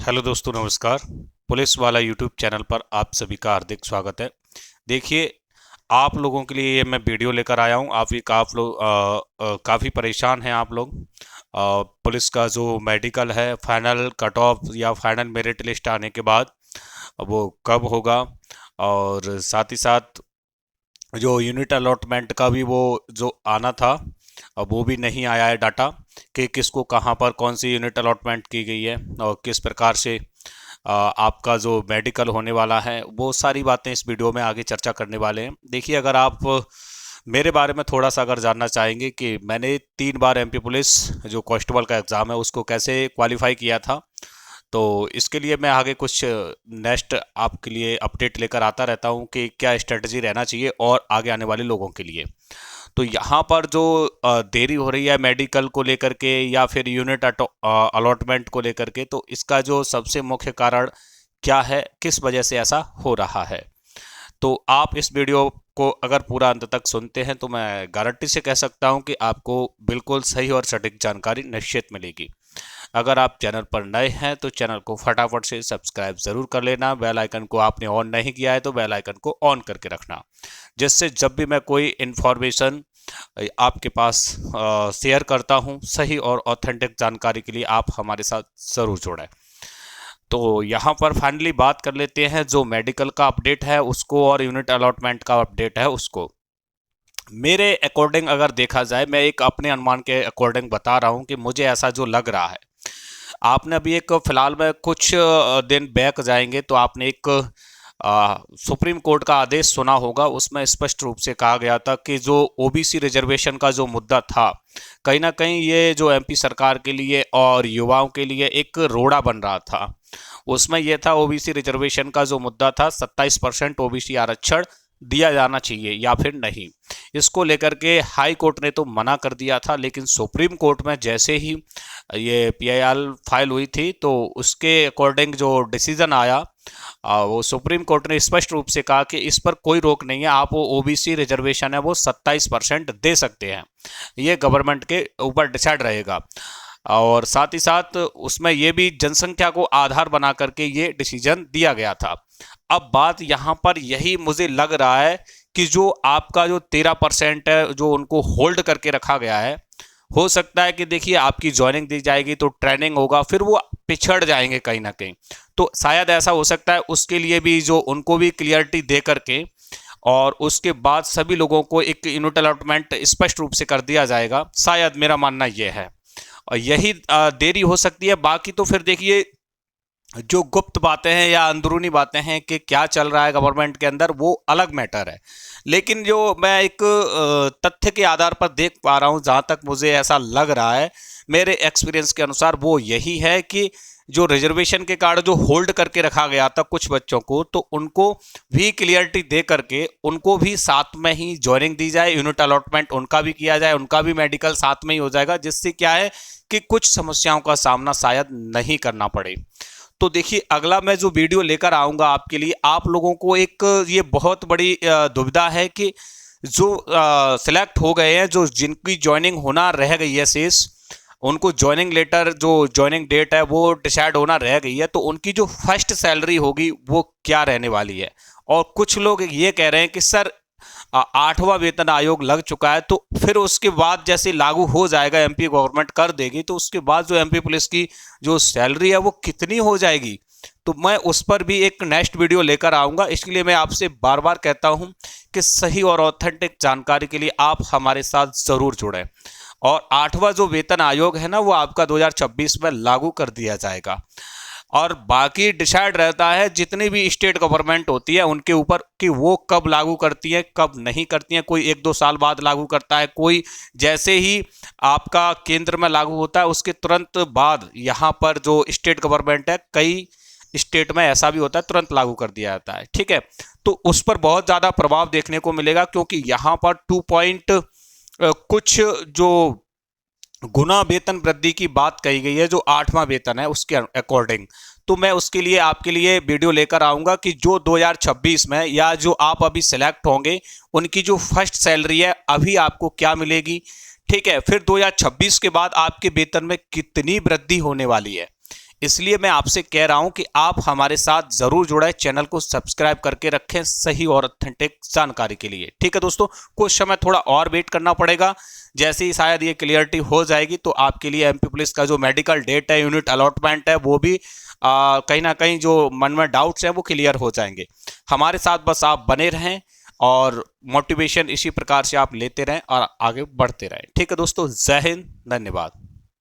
Hello दोस्तों, नमस्कार। Police वाला यूट्यूब चैनल पर आप सभी का हार्दिक स्वागत है। देखिए, आप लोगों के लिए ये मैं वीडियो लेकर आया हूँ। आप लोग काफ़ी परेशान हैं। आप लोग पुलिस का जो मेडिकल है, फाइनल कट ऑफ या फाइनल मेरिट लिस्ट आने के बाद वो कब होगा, और साथ ही साथ जो यूनिट अलॉटमेंट का भी वो जो आना था, अब वो भी नहीं आया है डाटा कि किसको कहाँ पर कौन सी यूनिट अलॉटमेंट की गई है और किस प्रकार से आपका जो मेडिकल होने वाला है। वो सारी बातें इस वीडियो में आगे चर्चा करने वाले हैं। देखिए, अगर आप मेरे बारे में थोड़ा सा अगर जानना चाहेंगे कि मैंने 3 बार एमपी पुलिस जो कांस्टेबल का एग्ज़ाम है उसको कैसे क्वालिफाई किया था, तो इसके लिए मैं आगे कुछ नेक्स्ट आपके लिए अपडेट लेकर आता रहता हूँ कि क्या स्ट्रेटजी रहना चाहिए और आगे आने वाले लोगों के लिए। तो यहाँ पर जो देरी हो रही है मेडिकल को लेकर के या फिर यूनिट अलॉटमेंट को लेकर के, तो इसका जो सबसे मुख्य कारण क्या है, किस वजह से ऐसा हो रहा है। तो आप इस वीडियो को अगर पूरा अंत तक सुनते हैं तो मैं गारंटी से कह सकता हूं कि आपको बिल्कुल सही और सटीक जानकारी निश्चित मिलेगी। अगर आप चैनल पर नए हैं तो चैनल को फटाफट से सब्सक्राइब ज़रूर कर लेना। बेल आइकन को आपने ऑन नहीं किया है तो बेल आइकन को ऑन करके रखना, जिससे जब भी मैं कोई इन्फॉर्मेशन आपके पास शेयर करता हूं, सही और ऑथेंटिक जानकारी के लिए आप हमारे साथ ज़रूर जुड़ें। तो यहाँ पर फाइनली बात कर लेते हैं जो मेडिकल का अपडेट है उसको और यूनिट अलॉटमेंट का अपडेट है उसको। मेरे अकॉर्डिंग अगर देखा जाए, मैं एक अपने अनुमान के अकॉर्डिंग बता रहा हूँ कि मुझे ऐसा जो लग रहा है। आपने अभी एक फिलहाल में कुछ दिन बैक जाएंगे तो आपने एक सुप्रीम कोर्ट का आदेश सुना होगा। उसमें स्पष्ट रूप से कहा गया था कि जो ओबीसी रिजर्वेशन का जो मुद्दा था, कहीं ना कहीं ये जो एमपी सरकार के लिए और युवाओं के लिए एक रोड़ा बन रहा था। उसमें यह था, ओबीसी रिजर्वेशन का जो मुद्दा था, 27% ओबीसी आरक्षण दिया जाना चाहिए या फिर नहीं। इसको लेकर के हाई कोर्ट ने तो मना कर दिया था, लेकिन सुप्रीम कोर्ट में जैसे ही ये पीआईएल फाइल हुई थी तो उसके अकॉर्डिंग जो डिसीजन आया, वो सुप्रीम कोर्ट ने स्पष्ट रूप से कहा कि इस पर कोई रोक नहीं है, आप वो ओबीसी रिजर्वेशन है वो 27% दे सकते हैं। ये गवर्नमेंट के ऊपर डिसाइड रहेगा। और साथ ही साथ उसमें ये भी जनसंख्या को आधार बना करके ये डिसीजन दिया गया था। अब बात यहाँ पर यही मुझे लग रहा है कि जो आपका जो 13% है जो उनको होल्ड करके रखा गया है, हो सकता है कि देखिए आपकी ज्वाइनिंग दी जाएगी तो ट्रेनिंग होगा, फिर वो पिछड़ जाएंगे कहीं ना कहीं। तो शायद ऐसा हो सकता है, उसके लिए भी जो उनको भी क्लियरिटी दे करके और उसके बाद सभी लोगों को एक यूनिट अलॉटमेंट स्पष्ट रूप से कर दिया जाएगा। शायद मेरा मानना यह है, और यही देरी हो सकती है। बाकी तो फिर देखिए, जो गुप्त बातें हैं या अंदरूनी बातें हैं कि क्या चल रहा है गवर्नमेंट के अंदर, वो अलग मैटर है। लेकिन जो मैं एक तथ्य के आधार पर देख पा रहा हूं, जहां तक मुझे ऐसा लग रहा है मेरे एक्सपीरियंस के अनुसार, वो यही है कि जो रिजर्वेशन के कार्ड जो होल्ड करके रखा गया था कुछ बच्चों को, तो उनको भी क्लियरिटी दे करके उनको भी साथ में ही ज्वाइनिंग दी जाए, यूनिट अलॉटमेंट उनका भी किया जाए, उनका भी मेडिकल साथ में ही हो जाएगा, जिससे क्या है कि कुछ समस्याओं का सामना शायद नहीं करना पड़े। तो देखिए, अगला मैं जो वीडियो लेकर आऊंगा आपके लिए, आप लोगों को एक ये बहुत बड़ी दुविधा है कि जो सिलेक्ट हो गए हैं, जो जिनकी ज्वाइनिंग होना रह गई है शेष, उनको ज्वाइनिंग लेटर जो ज्वाइनिंग डेट है वो डिसाइड होना रह गई है, तो उनकी जो फर्स्ट सैलरी होगी वो क्या रहने वाली है। और कुछ लोग ये कह रहे हैं कि सर 8वां वेतन आयोग लग चुका है, तो फिर उसके बाद जैसे लागू हो जाएगा, एमपी गवर्नमेंट कर देगी, तो उसके बाद जो एमपी पुलिस की जो सैलरी है वो कितनी हो जाएगी। तो मैं उस पर भी एक नेक्स्ट वीडियो लेकर आऊंगा। इसलिए मैं आपसे बार बार कहता हूं कि सही और ऑथेंटिक जानकारी के लिए आप हमारे साथ जरूर जुड़ें। और 8वां जो वेतन आयोग है ना, वो आपका 2026 में लागू कर दिया जाएगा। और बाकी डिसाइड रहता है जितनी भी स्टेट गवर्नमेंट होती है उनके ऊपर कि वो कब लागू करती है कब नहीं करती है। कोई 1-2 साल बाद लागू करता है, कोई जैसे ही आपका केंद्र में लागू होता है उसके तुरंत बाद यहाँ पर जो स्टेट गवर्नमेंट है, कई स्टेट में ऐसा भी होता है तुरंत लागू कर दिया जाता है। ठीक है, तो उस पर बहुत ज़्यादा प्रभाव देखने को मिलेगा, क्योंकि यहाँ पर 2 पॉइंट कुछ जो गुना वेतन वृद्धि की बात कही गई है, जो 8वां वेतन है उसके अकॉर्डिंग। तो मैं उसके लिए आपके लिए वीडियो लेकर आऊंगा कि जो 2026 में या जो आप अभी सिलेक्ट होंगे उनकी जो फर्स्ट सैलरी है अभी आपको क्या मिलेगी। ठीक है, फिर 2026 के बाद आपके वेतन में कितनी वृद्धि होने वाली है, इसलिए मैं आपसे कह रहा हूं कि आप हमारे साथ जरूर जुड़े, चैनल को सब्सक्राइब करके रखें सही और ऑथेंटिक जानकारी के लिए। ठीक है दोस्तों, कुछ समय थोड़ा और वेट करना पड़ेगा, जैसे ही शायद ये क्लियरिटी हो जाएगी तो आपके लिए एमपी पुलिस का जो मेडिकल डेट है, यूनिट अलॉटमेंट है, वो भी कहीं ना कहीं जो मन में डाउट्स हैं वो क्लियर हो जाएंगे। हमारे साथ बस आप बने रहें और मोटिवेशन इसी प्रकार से आप लेते रहें और आगे बढ़ते रहें। ठीक है दोस्तों, जय हिंद, धन्यवाद।